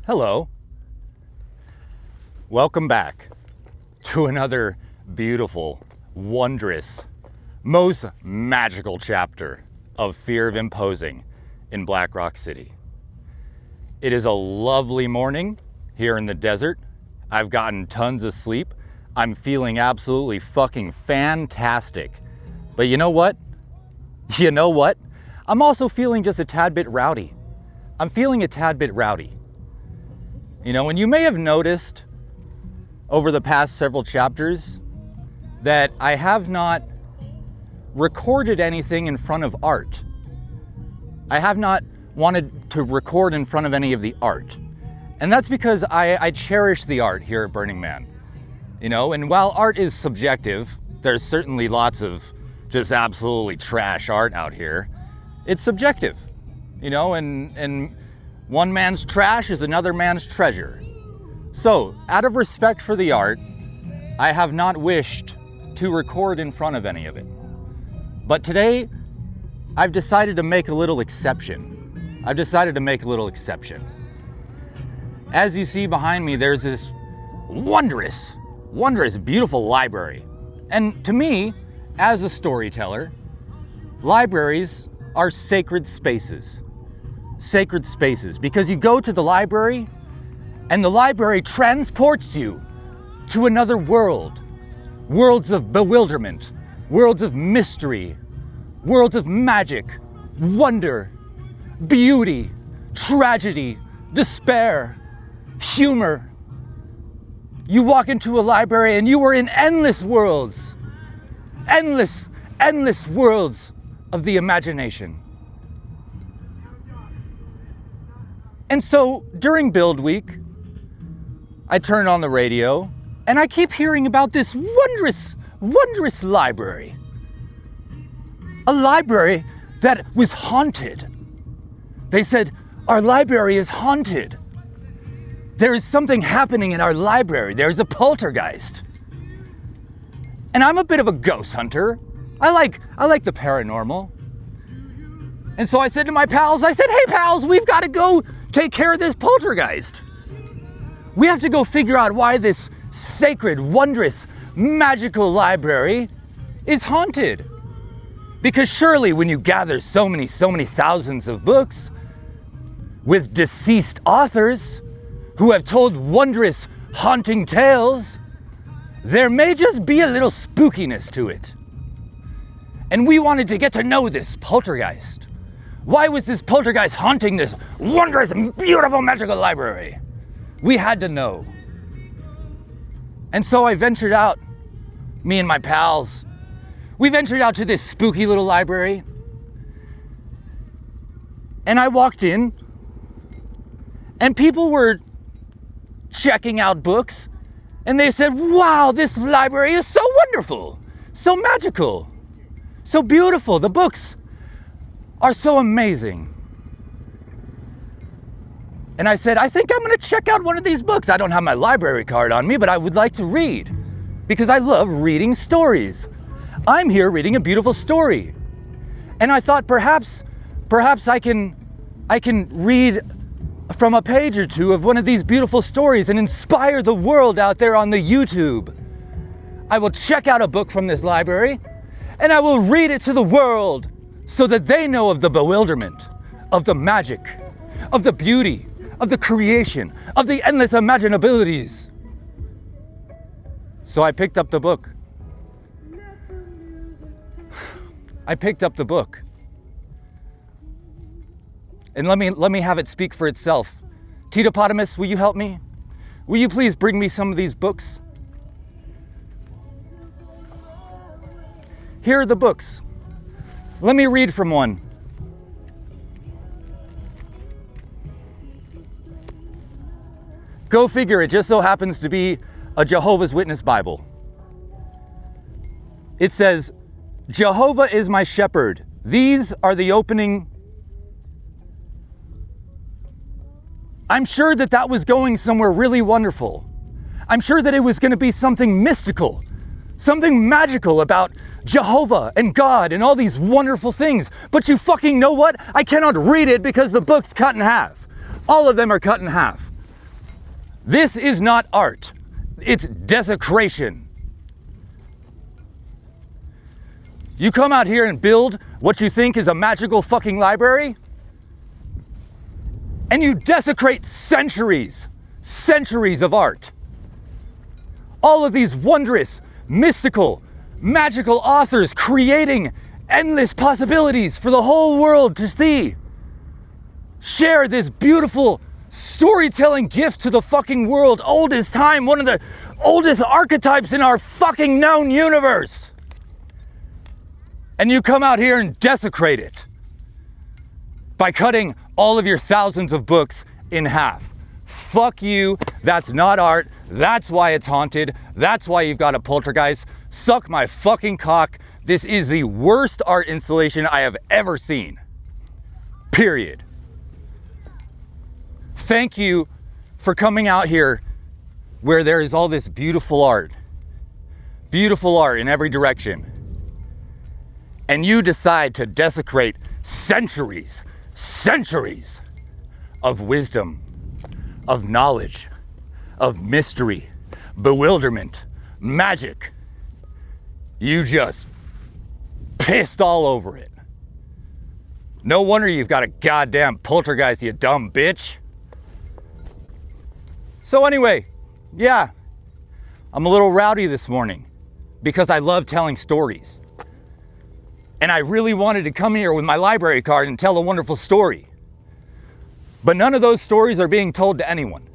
Hello. Welcome back to another beautiful, wondrous, most magical chapter of Fear of Imposing in Black Rock City. It is a lovely morning here in the desert. I've gotten tons of sleep. I'm feeling absolutely fucking fantastic. But you know what? I'm also feeling just a tad bit rowdy. I'm feeling a tad bit rowdy. You know, and you may have noticed over the past several chapters that I have not recorded anything in front of art. I have not wanted to record in front of any of the art. And that's because I cherish the art here at Burning Man. You know, and while art is subjective, there's certainly lots of just absolutely trash art out here. It's subjective, you know, and one man's trash is another man's treasure. So, out of respect for the art, I have not wished to record in front of any of it. But today, I've decided to make a little exception. As you see behind me, there's this wondrous, beautiful library. And to me, as a storyteller, libraries are sacred spaces. Sacred spaces, because you go to the library and the library transports you to another world. Worlds of bewilderment, worlds of mystery, worlds of magic, wonder, beauty, tragedy, despair, humor. You walk into a library and you are in endless worlds. Endless worlds of the imagination. And so during build week, I turn on the radio and I keep hearing about this wondrous library. A library that was haunted. They said, our library is haunted. There is something happening in our library. There's a poltergeist. And I'm a bit of a ghost hunter. I like the paranormal. And so I said to my pals, hey pals, we've got to go take care of this poltergeist. We have to go figure out why this sacred, wondrous, magical library is haunted. Because surely when you gather so many thousands of books with deceased authors who have told wondrous, haunting tales, there may just be a little spookiness to it. And we wanted to get to know this poltergeist. Why was this poltergeist haunting this wondrous, beautiful, magical library? We had to know. And so I ventured out, me and my pals, we ventured out to this spooky little library. And I walked in, and people were checking out books, and they said, wow, this library is so wonderful, so magical, so beautiful. The books are so amazing. And I said, I think I'm going to check out one of these books. I don't have my library card on me, but I would like to read because I love reading stories. I'm here reading a beautiful story. And I thought perhaps I can read from a page or two of one of these beautiful stories and inspire the world out there on the YouTube. I will check out a book from this library and I will read it to the world so that they know of the bewilderment, of the magic, of the beauty, of the creation, of the endless imaginabilities. So I picked up the book. And let me have it speak for itself. Titopotamus, will you help me? Will you please bring me some of these books? Here are the books. Let me read from one. Go figure, it just so happens to be a Jehovah's Witness Bible. It says, Jehovah is my shepherd. These are the opening. I'm sure that was going somewhere really wonderful. I'm sure that it was going to be something mystical, something magical about Jehovah and God and all these wonderful things. But you fucking know what? I cannot read it because the book's cut in half. All of them are cut in half. This is not art. It's desecration. You come out here and build what you think is a magical fucking library, and you desecrate centuries of art. All of these wondrous, mystical, magical authors creating endless possibilities for the whole world to see. Share this beautiful storytelling gift to the fucking world, old as time, one of the oldest archetypes in our fucking known universe. And you come out here and desecrate it by cutting all of your thousands of books in half. Fuck you, that's not art, that's why it's haunted, that's why you've got a poltergeist. Suck my fucking cock. This is the worst art installation I have ever seen. Period. Thank you for coming out here where there is all this beautiful art in every direction. And you decide to desecrate centuries of wisdom, of knowledge, of mystery, bewilderment, magic. You just pissed all over it. No wonder you've got a goddamn poltergeist, you dumb bitch. So anyway, yeah, I'm a little rowdy this morning because I love telling stories. And I really wanted to come here with my library card and tell a wonderful story. But none of those stories are being told to anyone.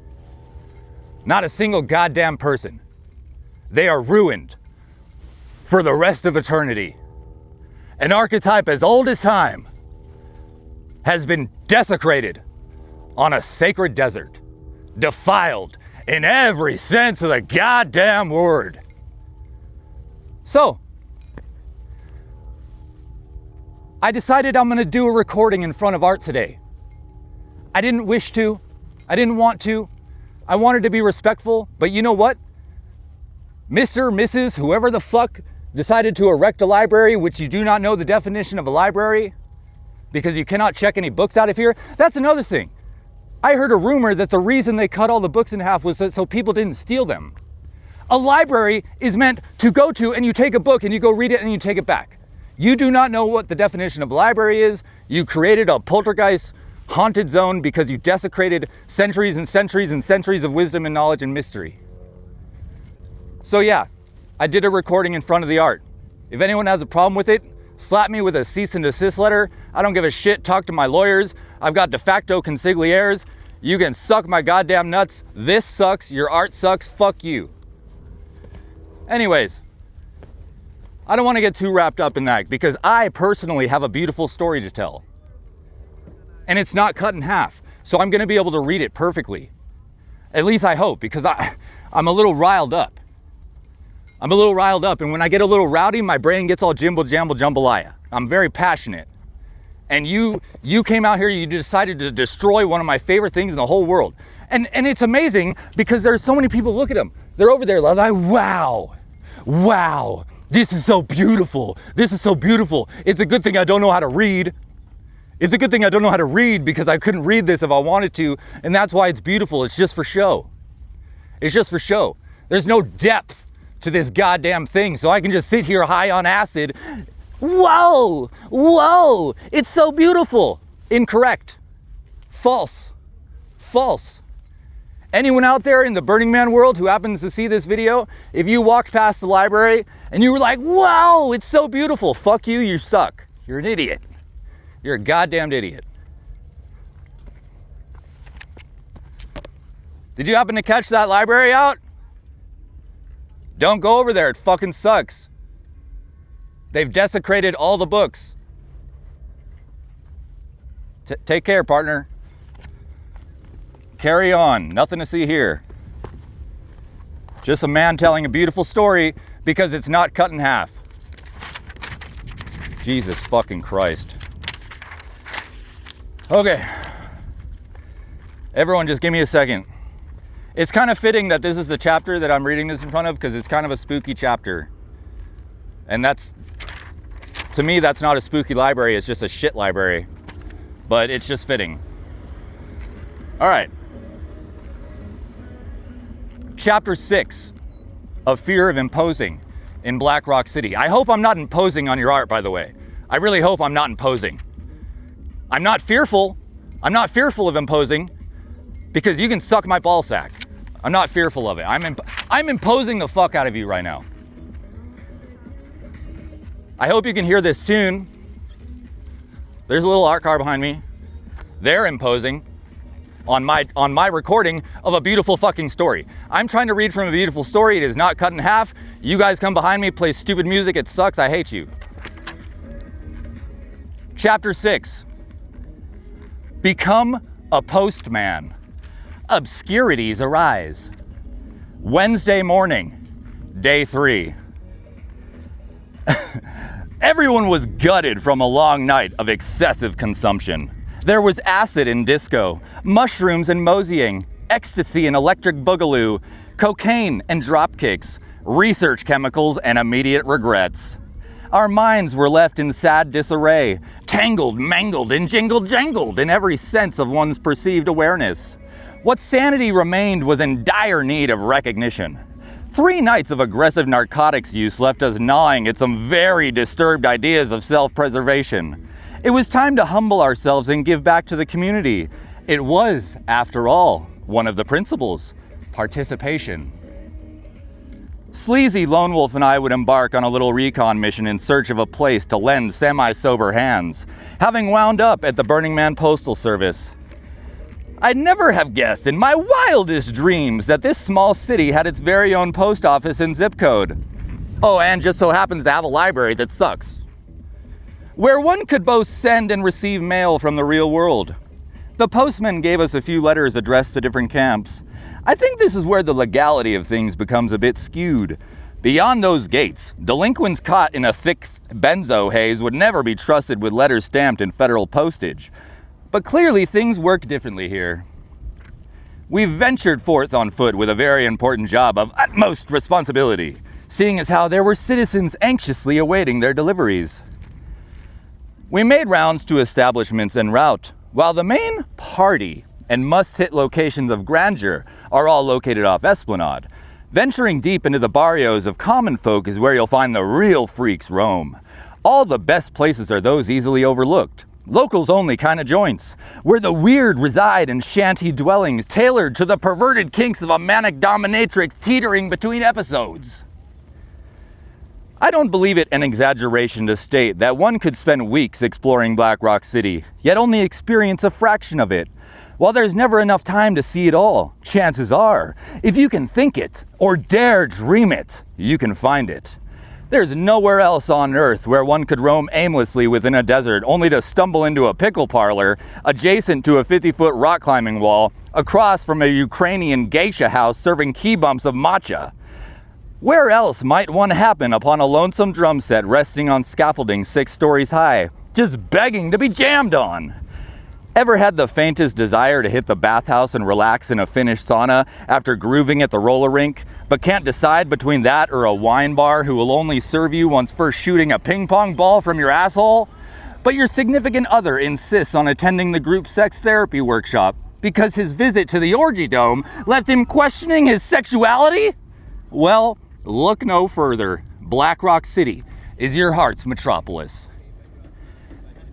Not a single goddamn person. They are ruined for the rest of eternity. An archetype as old as time has been desecrated on a sacred desert, defiled in every sense of the goddamn word. So, I decided I'm gonna do a recording in front of art today. I didn't wish to, I didn't want to, I wanted to be respectful, but you know what? Mr., Mrs., whoever the fuck decided to erect a library, which you do not know the definition of a library, because you cannot check any books out of here. That's another thing. I heard a rumor that the reason they cut all the books in half was so people didn't steal them. A library is meant to go to and you take a book and you go read it and you take it back. You do not know what the definition of a library is. You created a poltergeist haunted zone because you desecrated centuries and centuries and centuries of wisdom and knowledge and mystery. So yeah, I did a recording in front of the art. If anyone has a problem with it, slap me with a cease and desist letter. I don't give a shit. Talk to my lawyers. I've got de facto consigliaires. You can suck my goddamn nuts. This sucks. Your art sucks. Fuck you. Anyways, I don't want to get too wrapped up in that because I personally have a beautiful story to tell. And it's not cut in half. So I'm going to be able to read it perfectly. At least I hope, because I'm a little riled up. I'm a little riled up, and when I get a little rowdy, my brain gets all jimble jamble jambalaya. I'm very passionate. And you came out here, you decided to destroy one of my favorite things in the whole world. And it's amazing because there's so many people, look at them. They're over there like, wow, this is so beautiful. This is so beautiful. It's a good thing I don't know how to read. It's a good thing I don't know how to read because I couldn't read this if I wanted to, and that's why it's beautiful. It's just for show. It's just for show. There's no depth to this goddamn thing, so I can just sit here high on acid. Whoa, it's so beautiful. Incorrect. False. Anyone out there in the Burning Man world who happens to see this video, if you walked past the library and you were like, wow, it's so beautiful, fuck you, you suck. You're an idiot. You're a goddamn idiot. Did you happen to catch that library out? Don't go over there, it fucking sucks. They've desecrated all the books. Take care, partner. Carry on, nothing to see here. Just a man telling a beautiful story because it's not cut in half. Jesus fucking Christ. Okay. Everyone just give me a second. It's kind of fitting that this is the chapter that I'm reading this in front of because it's kind of a spooky chapter. And that's, to me, that's not a spooky library, it's just a shit library. But it's just fitting. All right. Chapter 6 of Fear of Imposing in Black Rock City. I hope I'm not imposing on your art, by the way. I really hope I'm not imposing. I'm not fearful. I'm not fearful of imposing because you can suck my ball sack. I'm not fearful of it. I'm imposing the fuck out of you right now. I hope you can hear this tune. There's a little art car behind me. They're imposing on my recording of a beautiful fucking story. I'm trying to read from a beautiful story. It is not cut in half. You guys come behind me, play stupid music. It sucks. I hate you. Chapter 6. Become a postman. Obscurities arise. Wednesday morning, day 3. Everyone was gutted from a long night of excessive consumption. There was acid and disco, mushrooms and moseying, ecstasy and electric boogaloo, cocaine and dropkicks, research chemicals and immediate regrets. Our minds were left in sad disarray, tangled, mangled, and jingled-jangled in every sense of one's perceived awareness. What sanity remained was in dire need of recognition. 3 nights of aggressive narcotics use left us gnawing at some very disturbed ideas of self-preservation. It was time to humble ourselves and give back to the community. It was, after all, one of the principles: participation. Sleazy Lone Wolf and I would embark on a little recon mission in search of a place to lend semi-sober hands, having wound up at the Burning Man Postal Service. I'd never have guessed in my wildest dreams that this small city had its very own post office and zip code. Oh, and just so happens to have a library that sucks. Where one could both send and receive mail from the real world. The postman gave us a few letters addressed to different camps. I think this is where the legality of things becomes a bit skewed. Beyond those gates, delinquents caught in a thick benzo haze would never be trusted with letters stamped in federal postage. But clearly things work differently here. We ventured forth on foot with a very important job of utmost responsibility, seeing as how there were citizens anxiously awaiting their deliveries. We made rounds to establishments en route, while the main party and must-hit locations of grandeur are all located off Esplanade. Venturing deep into the barrios of common folk is where you'll find the real freaks roam. All the best places are those easily overlooked. Locals-only kind of joints, where the weird reside in shanty dwellings tailored to the perverted kinks of a manic dominatrix teetering between episodes. I don't believe it an exaggeration to state that one could spend weeks exploring Black Rock City, yet only experience a fraction of it. While there's never enough time to see it all, chances are, if you can think it, or dare dream it, you can find it. There's nowhere else on Earth where one could roam aimlessly within a desert only to stumble into a pickle parlor adjacent to a 50-foot rock climbing wall across from a Ukrainian geisha house serving key bumps of matcha. Where else might one happen upon a lonesome drum set resting on scaffolding 6 stories high, just begging to be jammed on? Ever had the faintest desire to hit the bathhouse and relax in a Finnish sauna after grooving at the roller rink, but can't decide between that or a wine bar who will only serve you once first shooting a ping pong ball from your asshole? But your significant other insists on attending the group sex therapy workshop because his visit to the orgy dome left him questioning his sexuality? Well, look no further. Black Rock City is your heart's metropolis.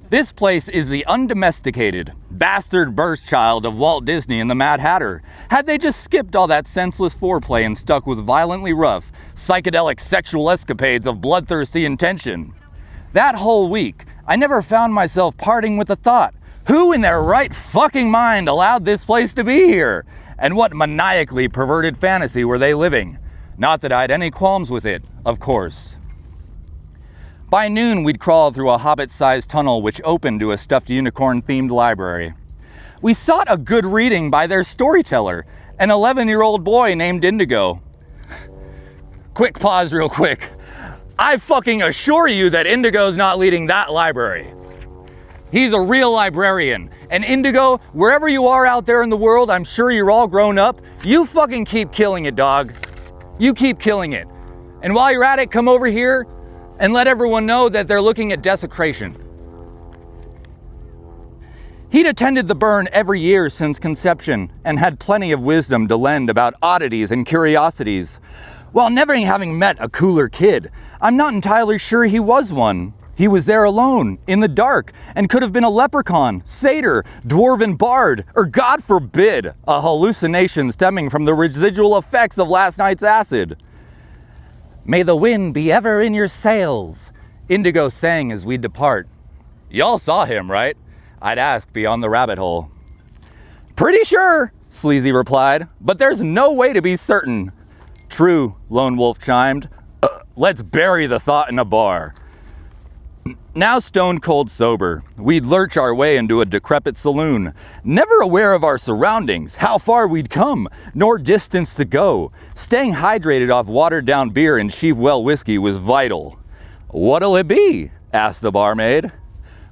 This place is the undomesticated, bastard birth child of Walt Disney and the Mad Hatter. Had they just skipped all that senseless foreplay and stuck with violently rough, psychedelic sexual escapades of bloodthirsty intention. That whole week, I never found myself parting with the thought, who in their right fucking mind allowed this place to be here? And what maniacally perverted fantasy were they living? Not that I had any qualms with it, of course. By noon, we'd crawled through a hobbit-sized tunnel which opened to a stuffed unicorn-themed library. We sought a good reading by their storyteller, an 11-year-old boy named Indigo. Quick pause real quick. I fucking assure you that Indigo's not leading that library. He's a real librarian. And Indigo, wherever you are out there in the world, I'm sure you're all grown up, you fucking keep killing it, dog. You keep killing it. And while you're at it, come over here and let everyone know that they're looking at desecration. He'd attended the burn every year since conception and had plenty of wisdom to lend about oddities and curiosities. While never having met a cooler kid, I'm not entirely sure he was one. He was there alone, in the dark, and could have been a leprechaun, satyr, dwarven bard, or God forbid, a hallucination stemming from the residual effects of last night's acid. "May the wind be ever in your sails," Indigo sang as we depart. "Y'all saw him, right?" I'd ask beyond the rabbit hole. "Pretty sure," Sleazy replied, "but there's no way to be certain." "True," Lone Wolf chimed. Let's bury the thought in a bar." Now stone cold sober, we'd lurch our way into a decrepit saloon, never aware of our surroundings, how far we'd come, nor distance to go. Staying hydrated off watered down beer and cheap well whiskey was vital. "What'll it be?" asked the barmaid.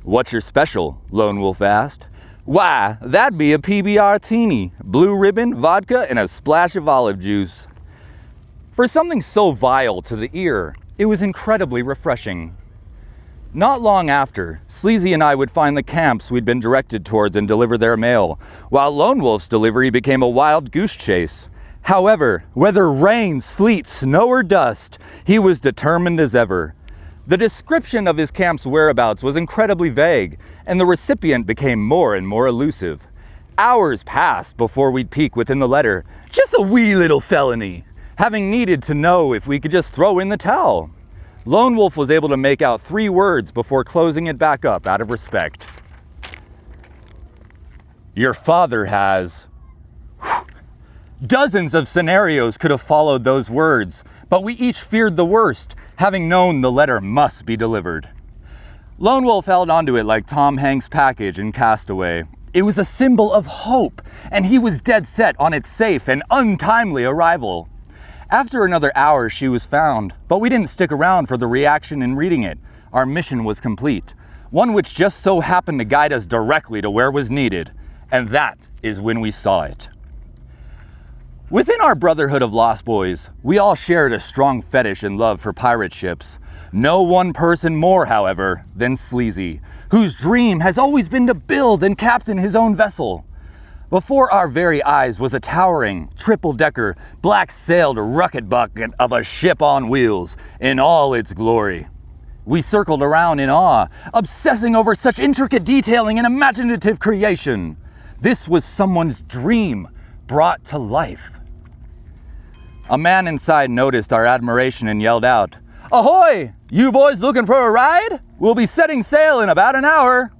"What's your special?" Lone Wolf asked. "Why, that'd be a PBR-tini, blue ribbon, vodka, and a splash of olive juice." For something so vile to the ear, it was incredibly refreshing. Not long after, Sleazy and I would find the camps we'd been directed towards and deliver their mail, while Lone Wolf's delivery became a wild goose chase. However, whether rain, sleet, snow, or dust, he was determined as ever. The description of his camp's whereabouts was incredibly vague, and the recipient became more and more elusive. Hours passed before we'd peek within the letter, just a wee little felony, having needed to know if we could just throw in the towel. Lone Wolf was able to make out 3 words before closing it back up out of respect. "Your father has..." Dozens of scenarios could have followed those words, but we each feared the worst, having known the letter must be delivered. Lone Wolf held onto it like Tom Hanks' package in Castaway. It was a symbol of hope, and he was dead set on its safe and untimely arrival. After another hour, she was found, but we didn't stick around for the reaction in reading it. Our mission was complete, one which just so happened to guide us directly to where was needed, and that is when we saw it. Within our brotherhood of Lost Boys, we all shared a strong fetish and love for pirate ships. No one person more, however, than Sleazy, whose dream has always been to build and captain his own vessel. Before our very eyes was a towering, triple-decker, black-sailed rocket bucket of a ship on wheels in all its glory. We circled around in awe, obsessing over such intricate detailing and imaginative creation. This was someone's dream brought to life. A man inside noticed our admiration and yelled out, "Ahoy! You boys looking for a ride? We'll be setting sail in about an hour."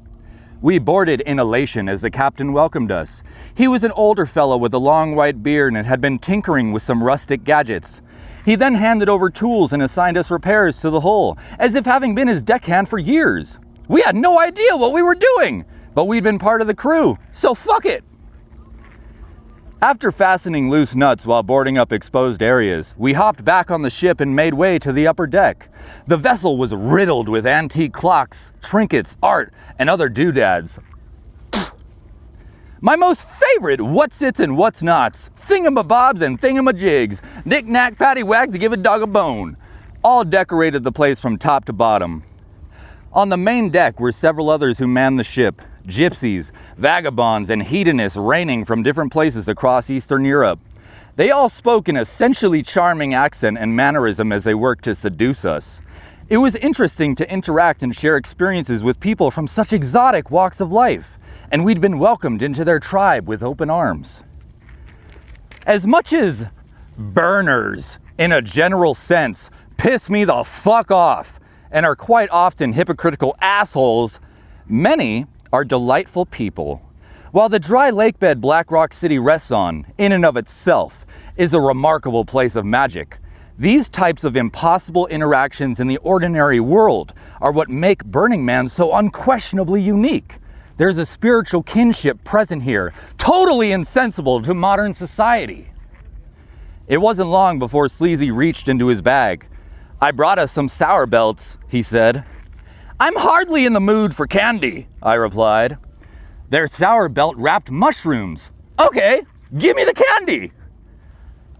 We boarded in elation as the captain welcomed us. He was an older fellow with a long white beard and had been tinkering with some rustic gadgets. He then handed over tools and assigned us repairs to the hull, as if having been his deckhand for years. We had no idea what we were doing, but we'd been part of the crew, so fuck it. After fastening loose nuts while boarding up exposed areas, we hopped back on the ship and made way to the upper deck. The vessel was riddled with antique clocks, trinkets, art, and other doodads. My most favorite what's-its and what's-nots, thingamabobs and thingamajigs, knick-knack, paddywhags, give a dog a bone, all decorated the place from top to bottom. On the main deck were several others who manned the ship, gypsies, vagabonds, and hedonists reigning from different places across Eastern Europe. They all spoke an essentially charming accent and mannerism as they worked to seduce us. It was interesting to interact and share experiences with people from such exotic walks of life, and we'd been welcomed into their tribe with open arms. As much as burners, in a general sense, piss me the fuck off and are quite often hypocritical assholes, many are delightful people. While the dry lakebed Black Rock City rests on, in and of itself, is a remarkable place of magic, these types of impossible interactions in the ordinary world are what make Burning Man so unquestionably unique. There's a spiritual kinship present here, totally insensible to modern society. It wasn't long before Sleazy reached into his bag. "I brought us some sour belts," he said. "I'm hardly in the mood for candy," I replied. "They're sour belt wrapped mushrooms." "Okay, give me the candy."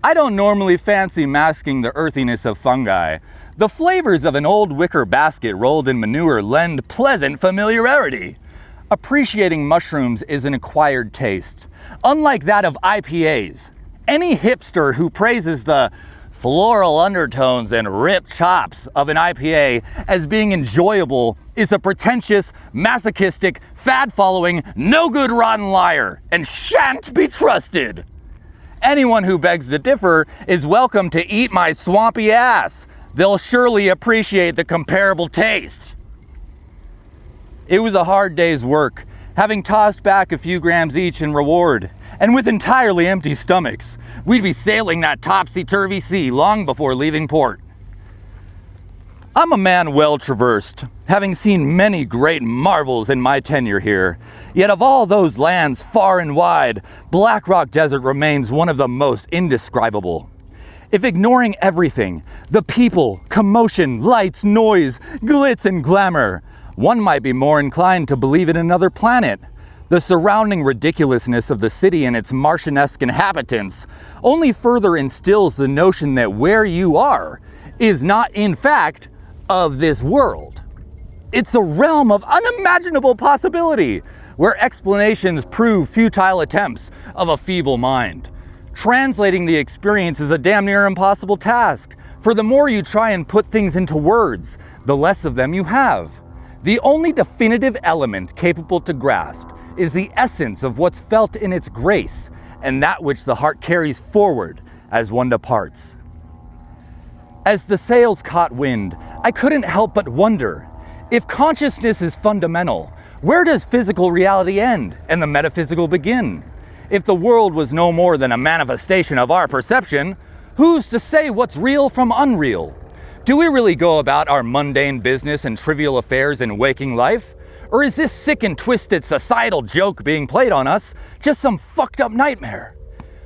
I don't normally fancy masking the earthiness of fungi. The flavors of an old wicker basket rolled in manure lend pleasant familiarity. Appreciating mushrooms is an acquired taste. Unlike that of IPAs, any hipster who praises the floral undertones and ripped chops of an IPA as being enjoyable is a pretentious, masochistic, fad-following, no-good rotten liar and shan't be trusted. Anyone who begs to differ is welcome to eat my swampy ass. They'll surely appreciate the comparable taste. It was a hard day's work, having tossed back a few grams each in reward, and with entirely empty stomachs, we'd be sailing that topsy-turvy sea long before leaving port. I'm a man well-traversed, having seen many great marvels in my tenure here. Yet of all those lands far and wide, Black Rock Desert remains one of the most indescribable. If ignoring everything, the people, commotion, lights, noise, glitz and glamour, one might be more inclined to believe in another planet. The surrounding ridiculousness of the city and its Martian-esque inhabitants only further instills the notion that where you are is not, in fact, of this world. It's a realm of unimaginable possibility, where explanations prove futile attempts of a feeble mind. Translating the experience is a damn near impossible task, for the more you try and put things into words, the less of them you have. The only definitive element capable to grasp is the essence of what's felt in its grace, and that which the heart carries forward as one departs. As the sails caught wind, I couldn't help but wonder, if consciousness is fundamental, where does physical reality end and the metaphysical begin? If the world was no more than a manifestation of our perception, who's to say what's real from unreal? Do we really go about our mundane business and trivial affairs in waking life? Or is this sick and twisted societal joke being played on us just some fucked up nightmare?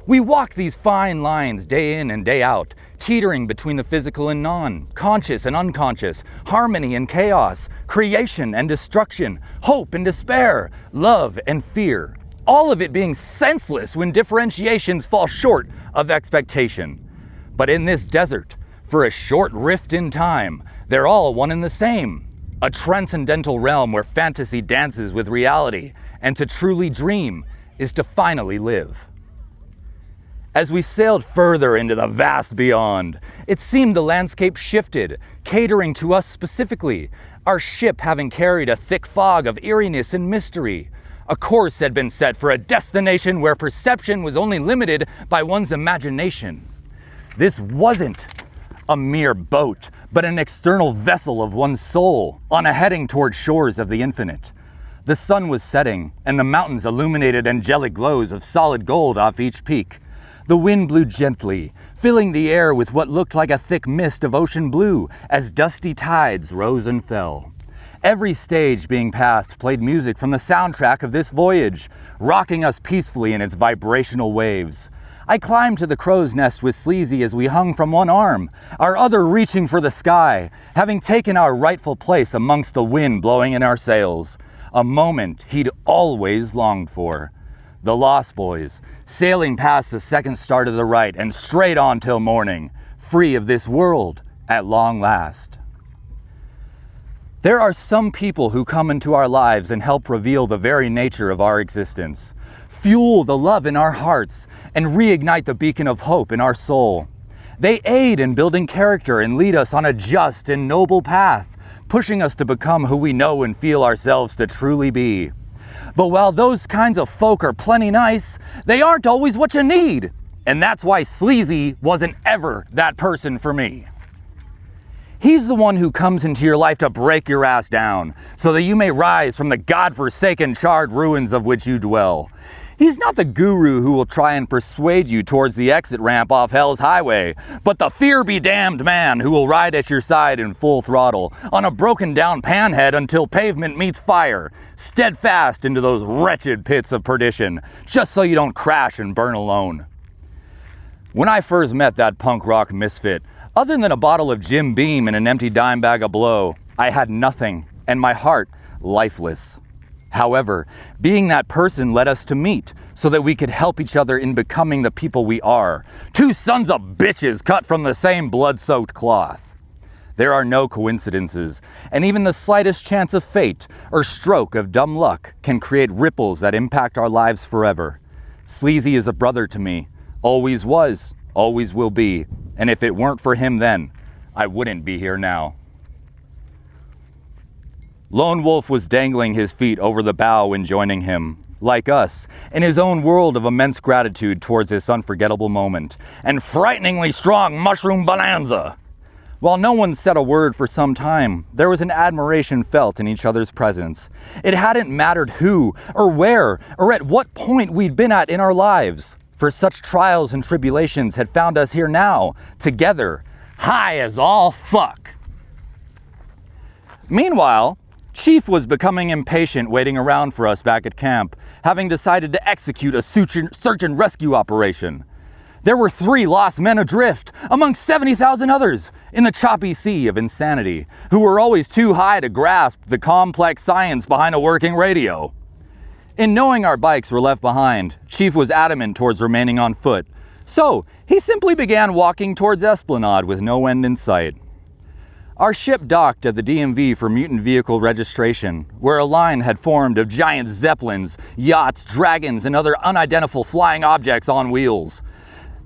We walk these fine lines day in and day out, teetering between the physical and non, conscious and unconscious, harmony and chaos, creation and destruction, hope and despair, love and fear. All of it being senseless when differentiations fall short of expectation. But in this desert, for a short rift in time, they're all one and the same. A transcendental realm where fantasy dances with reality, and to truly dream is to finally live. As we sailed further into the vast beyond, it seemed the landscape shifted, catering to us specifically, our ship having carried a thick fog of eeriness and mystery. A course had been set for a destination where perception was only limited by one's imagination. This wasn't a mere boat, but an external vessel of one's soul on a heading toward shores of the infinite. The sun was setting, and the mountains illuminated angelic glows of solid gold off each peak. The wind blew gently, filling the air with what looked like a thick mist of ocean blue as dusty tides rose and fell. Every stage being passed played music from the soundtrack of this voyage, rocking us peacefully in its vibrational waves. I climbed to the crow's nest with Sleazy as we hung from one arm, our other reaching for the sky, having taken our rightful place amongst the wind blowing in our sails, a moment he'd always longed for. The Lost Boys, sailing past the second star to the right and straight on till morning, free of this world at long last. There are some people who come into our lives and help reveal the very nature of our existence, fuel the love in our hearts, and reignite the beacon of hope in our soul. They aid in building character and lead us on a just and noble path, pushing us to become who we know and feel ourselves to truly be. But while those kinds of folk are plenty nice, they aren't always what you need. And that's why Sleazy wasn't ever that person for me. He's the one who comes into your life to break your ass down, so that you may rise from the godforsaken charred ruins of which you dwell. He's not the guru who will try and persuade you towards the exit ramp off Hell's Highway, but the fear-be-damned man who will ride at your side in full throttle, on a broken-down panhead until pavement meets fire, steadfast into those wretched pits of perdition, just so you don't crash and burn alone. When I first met that punk rock misfit, other than a bottle of Jim Beam and an empty dime bag of blow, I had nothing, and my heart lifeless. However, being that person led us to meet, so that we could help each other in becoming the people we are. Two sons of bitches cut from the same blood-soaked cloth. There are no coincidences, and even the slightest chance of fate or stroke of dumb luck can create ripples that impact our lives forever. Sleazy is a brother to me, always was, always will be, and if it weren't for him then, I wouldn't be here now. Lone Wolf was dangling his feet over the bow when joining him, like us, in his own world of immense gratitude towards this unforgettable moment, and frighteningly strong mushroom bonanza. While no one said a word for some time, there was an admiration felt in each other's presence. It hadn't mattered who, or where, or at what point we'd been at in our lives, for such trials and tribulations had found us here now, together, high as all fuck. Meanwhile, Chief was becoming impatient waiting around for us back at camp, having decided to execute a search and rescue operation. There were 3 lost men adrift, among 70,000 others, in the choppy sea of insanity, who were always too high to grasp the complex science behind a working radio. In knowing our bikes were left behind, Chief was adamant towards remaining on foot, so he simply began walking towards Esplanade with no end in sight. Our ship docked at the DMV for mutant vehicle registration, where a line had formed of giant zeppelins, yachts, dragons, and other unidentifiable flying objects on wheels.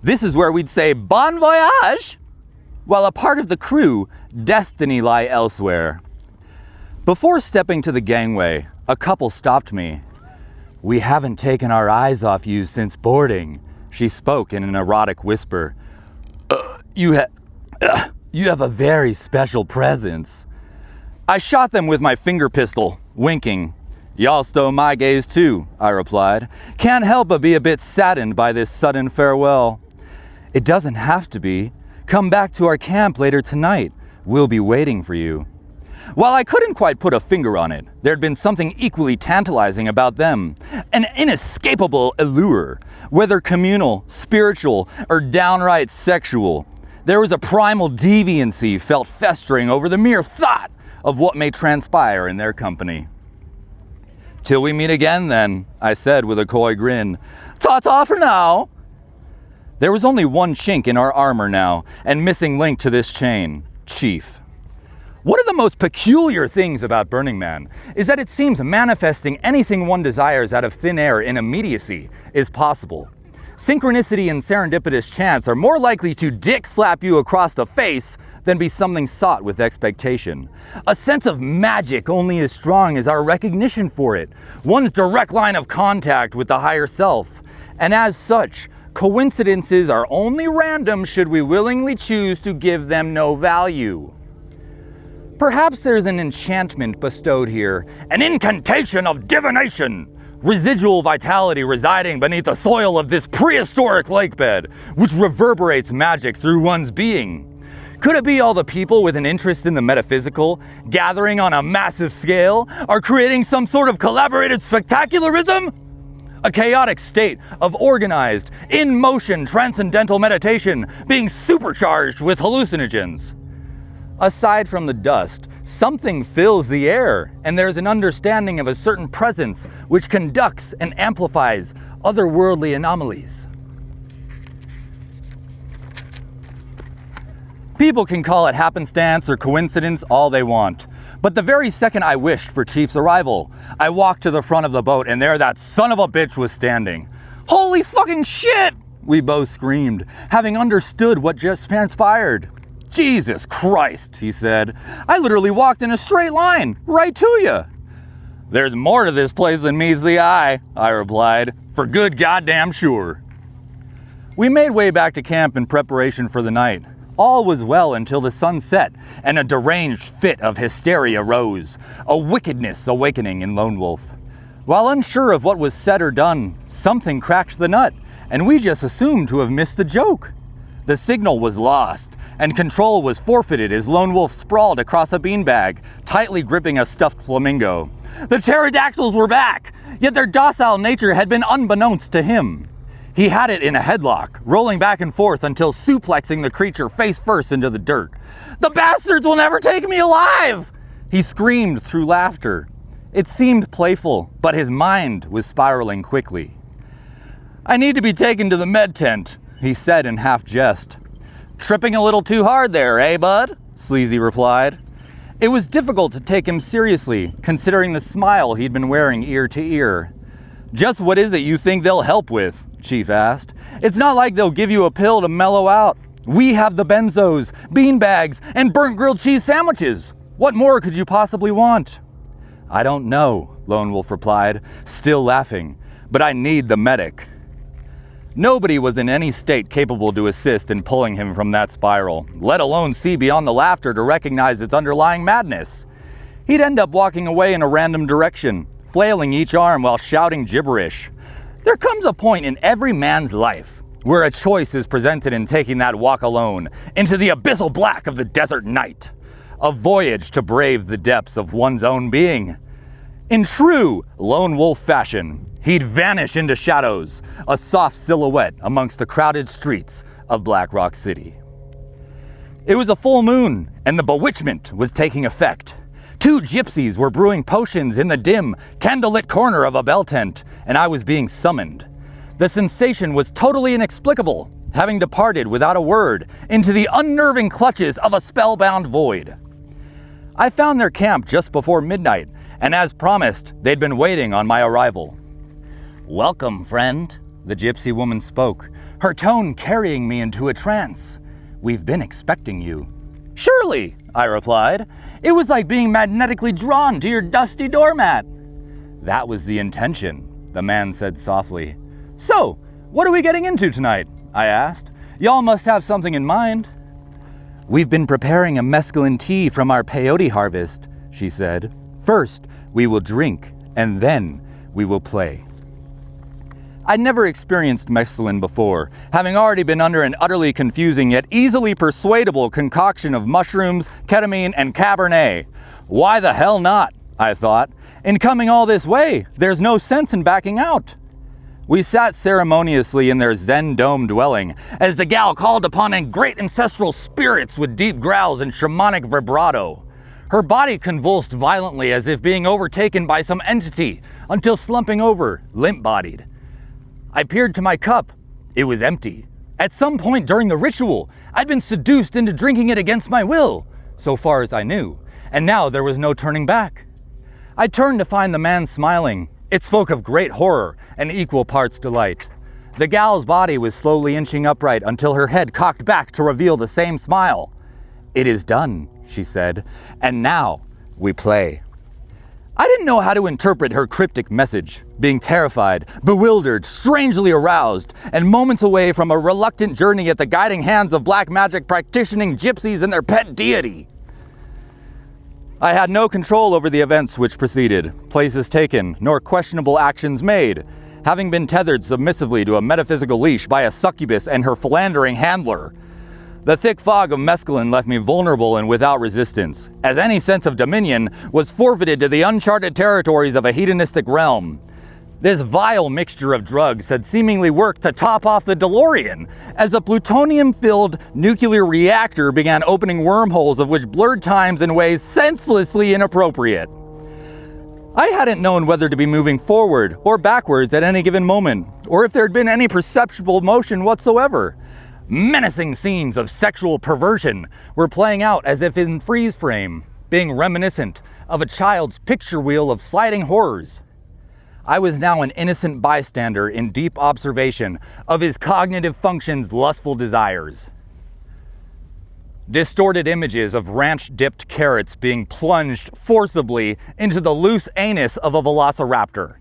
This is where we'd say bon voyage, while a part of the crew, destiny lie elsewhere. Before stepping to the gangway, a couple stopped me. "We haven't taken our eyes off you since boarding," she spoke in an erotic whisper. You have a very special presence." I shot them with my finger pistol, winking. "Y'all stole my gaze too," I replied. "Can't help but be a bit saddened by this sudden farewell." "It doesn't have to be. Come back to our camp later tonight. We'll be waiting for you." While I couldn't quite put a finger on it, there'd been something equally tantalizing about them. An inescapable allure, whether communal, spiritual, or downright sexual. There was a primal deviancy felt festering over the mere thought of what may transpire in their company. "Till we meet again then," I said with a coy grin. "Ta-ta for now." There was only one chink in our armor now, and missing link to this chain, Chief. One of the most peculiar things about Burning Man is that it seems manifesting anything one desires out of thin air in immediacy is possible. Synchronicity and serendipitous chance are more likely to dick slap you across the face than be something sought with expectation. A sense of magic only as strong as our recognition for it, one's direct line of contact with the higher self. And as such, coincidences are only random should we willingly choose to give them no value. Perhaps there's an enchantment bestowed here, an incantation of divination, residual vitality residing beneath the soil of this prehistoric lakebed, which reverberates magic through one's being. Could it be all the people with an interest in the metaphysical, gathering on a massive scale, are creating some sort of collaborated spectacularism? A chaotic state of organized, in-motion transcendental meditation being supercharged with hallucinogens. Aside from the dust, something fills the air, and there's an understanding of a certain presence which conducts and amplifies otherworldly anomalies. People can call it happenstance or coincidence all they want, but the very second I wished for Chief's arrival, I walked to the front of the boat and there that son of a bitch was standing. "Holy fucking shit!" we both screamed, having understood what just transpired. "Jesus Christ," he said. "I literally walked in a straight line, right to you." "There's more to this place than meets the eye," I replied, "for good goddamn sure." We made way back to camp in preparation for the night. All was well until the sun set and a deranged fit of hysteria rose, a wickedness awakening in Lone Wolf. While unsure of what was said or done, something cracked the nut, and we just assumed to have missed the joke. The signal was lost, and control was forfeited as Lone Wolf sprawled across a beanbag, tightly gripping a stuffed flamingo. The pterodactyls were back, yet their docile nature had been unbeknownst to him. He had it in a headlock, rolling back and forth until suplexing the creature face first into the dirt. "The bastards will never take me alive!" He screamed through laughter. It seemed playful, but his mind was spiraling quickly. "I need to be taken to the med tent," he said in half jest. "Tripping a little too hard there, eh, bud?" Sleazy replied. It was difficult to take him seriously, considering the smile he'd been wearing ear to ear. Just what is it you think they'll help with? Chief asked. It's not like they'll give you a pill to mellow out. We have the benzos, beanbags, and burnt grilled cheese sandwiches. What more could you possibly want? I don't know, Lone Wolf replied, still laughing, but I need the medic. Nobody was in any state capable to assist in pulling him from that spiral, let alone see beyond the laughter to recognize its underlying madness. He'd end up walking away in a random direction, flailing each arm while shouting gibberish. There comes a point in every man's life where a choice is presented in taking that walk alone into the abyssal black of the desert night, a voyage to brave the depths of one's own being. In true lone wolf fashion, he'd vanish into shadows, a soft silhouette amongst the crowded streets of Black Rock City. It was a full moon, and the bewitchment was taking effect. 2 gypsies were brewing potions in the dim, candlelit corner of a bell tent, and I was being summoned. The sensation was totally inexplicable, having departed without a word into the unnerving clutches of a spellbound void. I found their camp just before midnight, and as promised, they'd been waiting on my arrival. Welcome, friend, the gypsy woman spoke, her tone carrying me into a trance. We've been expecting you. Surely, I replied. It was like being magnetically drawn to your dusty doormat. That was the intention, the man said softly. So, what are we getting into tonight? I asked. Y'all must have something in mind. We've been preparing a mescaline tea from our peyote harvest, she said. First, we will drink, and then we will play. I'd never experienced mescaline before, having already been under an utterly confusing yet easily persuadable concoction of mushrooms, ketamine, and Cabernet. Why the hell not? I thought. In coming all this way, there's no sense in backing out. We sat ceremoniously in their Zen dome dwelling, as the gal called upon great ancestral spirits with deep growls and shamanic vibrato. Her body convulsed violently as if being overtaken by some entity, until slumping over, limp-bodied. I peered to my cup. It was empty. At some point during the ritual, I'd been seduced into drinking it against my will, so far as I knew, and now there was no turning back. I turned to find the man smiling. It spoke of great horror and equal parts delight. The gal's body was slowly inching upright until her head cocked back to reveal the same smile. It is done, she said, and now we play. I didn't know how to interpret her cryptic message, being terrified, bewildered, strangely aroused, and moments away from a reluctant journey at the guiding hands of black magic practicing gypsies and their pet deity. I had no control over the events which preceded, places taken, nor questionable actions made, having been tethered submissively to a metaphysical leash by a succubus and her philandering handler. The thick fog of mescaline left me vulnerable and without resistance, as any sense of dominion was forfeited to the uncharted territories of a hedonistic realm. This vile mixture of drugs had seemingly worked to top off the DeLorean, as a plutonium-filled nuclear reactor began opening wormholes of which blurred times in ways senselessly inappropriate. I hadn't known whether to be moving forward or backwards at any given moment, or if there had been any perceptible motion whatsoever. Menacing scenes of sexual perversion were playing out as if in freeze frame, being reminiscent of a child's picture wheel of sliding horrors. I was now an innocent bystander in deep observation of his cognitive function's lustful desires. Distorted images of ranch-dipped carrots being plunged forcibly into the loose anus of a velociraptor.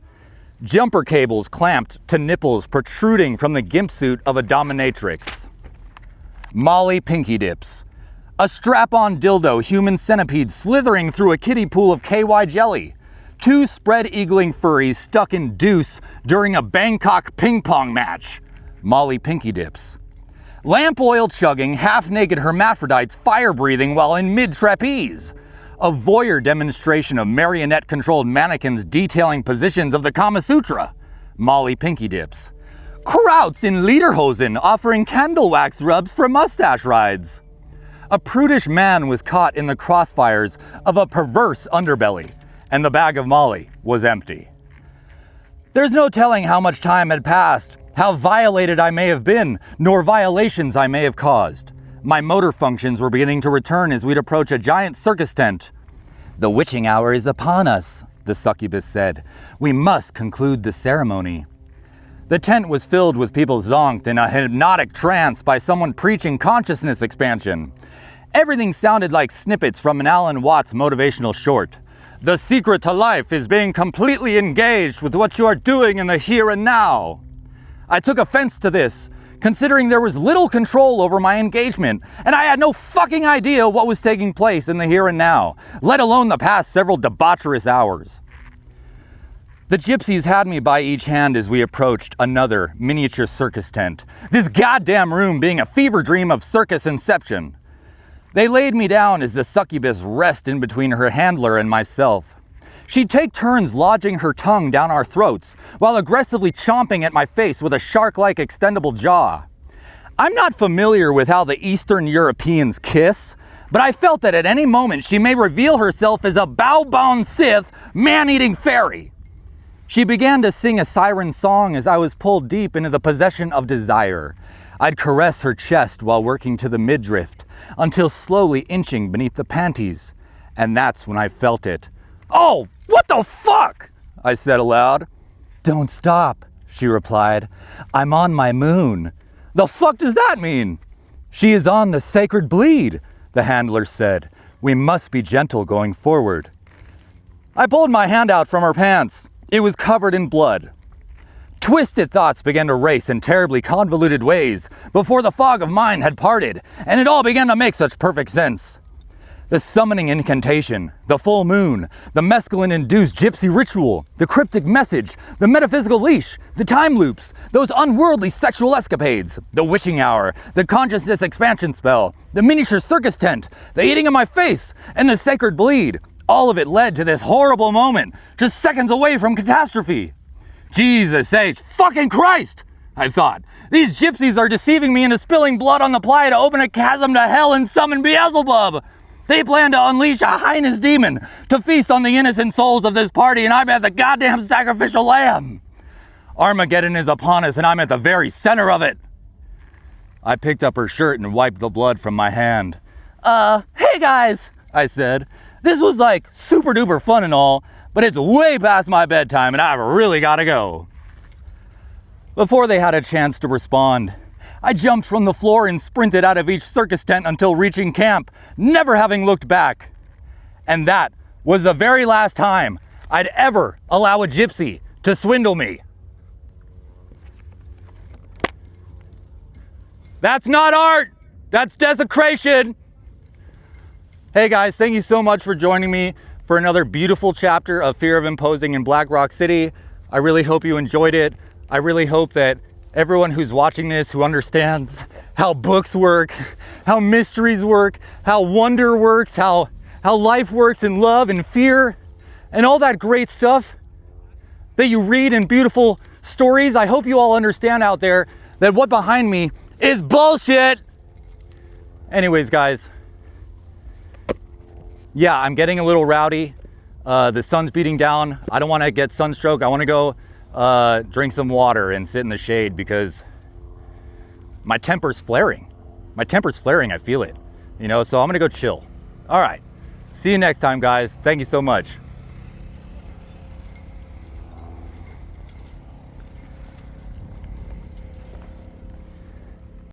Jumper cables clamped to nipples protruding from the gimp suit of a dominatrix. Molly Pinky Dips. A strap-on dildo human centipede slithering through a kiddie pool of KY jelly. 2 spread-eagling furries stuck in deuce during a Bangkok ping-pong match. Molly Pinky Dips. Lamp oil chugging, half-naked hermaphrodites fire-breathing while in mid-trapeze. A voyeur demonstration of marionette-controlled mannequins detailing positions of the Kama Sutra. Molly Pinky Dips. Krauts in lederhosen offering candle wax rubs for mustache rides. A prudish man was caught in the crossfires of a perverse underbelly, and the bag of Molly was empty. There's no telling how much time had passed, how violated I may have been, nor violations I may have caused. My motor functions were beginning to return as we'd approach a giant circus tent. "The witching hour is upon us," the succubus said. "We must conclude the ceremony." The tent was filled with people zonked in a hypnotic trance by someone preaching consciousness expansion. Everything sounded like snippets from an Alan Watts motivational short. "The secret to life is being completely engaged with what you are doing in the here and now." I took offense to this, considering there was little control over my engagement, and I had no fucking idea what was taking place in the here and now, let alone the past several debaucherous hours. The gypsies had me by each hand as we approached another miniature circus tent, this goddamn room being a fever dream of circus inception. They laid me down as the succubus rested in between her handler and myself. She'd take turns lodging her tongue down our throats while aggressively chomping at my face with a shark-like extendable jaw. I'm not familiar with how the Eastern Europeans kiss, but I felt that at any moment she may reveal herself as a bow-bound Sith, man-eating fairy. She began to sing a siren song as I was pulled deep into the possession of desire. I'd caress her chest while working to the midriff, until slowly inching beneath the panties, and that's when I felt it. "Oh, what the fuck?" I said aloud. "Don't stop," she replied. "I'm on my moon." "The fuck does that mean?" "She is on the sacred bleed," the handler said. "We must be gentle going forward." I pulled my hand out from her pants. It was covered in blood. Twisted thoughts began to race in terribly convoluted ways before the fog of mind had parted, and it all began to make such perfect sense. The summoning incantation, the full moon, the mescaline-induced gypsy ritual, the cryptic message, the metaphysical leash, the time loops, those unworldly sexual escapades, the witching hour, the consciousness expansion spell, the miniature circus tent, the eating of my face, and the sacred bleed. All of it led to this horrible moment, just seconds away from catastrophe. Jesus H. fucking Christ, I thought. These gypsies are deceiving me into spilling blood on the playa to open a chasm to hell and summon Beelzebub. They plan to unleash a heinous demon to feast on the innocent souls of this party, and I'm as a goddamn sacrificial lamb. Armageddon is upon us, and I'm at the very center of it. I picked up her shirt and wiped the blood from my hand. Hey guys, I said. This was like super duper fun and all, but it's way past my bedtime and I've really gotta go. Before they had a chance to respond, I jumped from the floor and sprinted out of each circus tent until reaching camp, never having looked back. And that was the very last time I'd ever allow a gypsy to swindle me. That's not art, that's desecration. Hey guys, thank you so much for joining me for another beautiful chapter of Fear of Imposing in Black Rock City. I really hope you enjoyed it. I really hope that everyone who's watching this, who understands how books work, how mysteries work, how wonder works, how life works in love and fear, and all that great stuff that you read in beautiful stories, I hope you all understand out there that what behind me is bullshit. Anyways, guys, yeah, I'm getting a little rowdy. The sun's beating down. I don't want to get sunstroke. I want to go drink some water and sit in the shade because my temper's flaring. My temper's flaring, I feel it. You know, so I'm gonna go chill. All right, see you next time, guys. Thank you so much.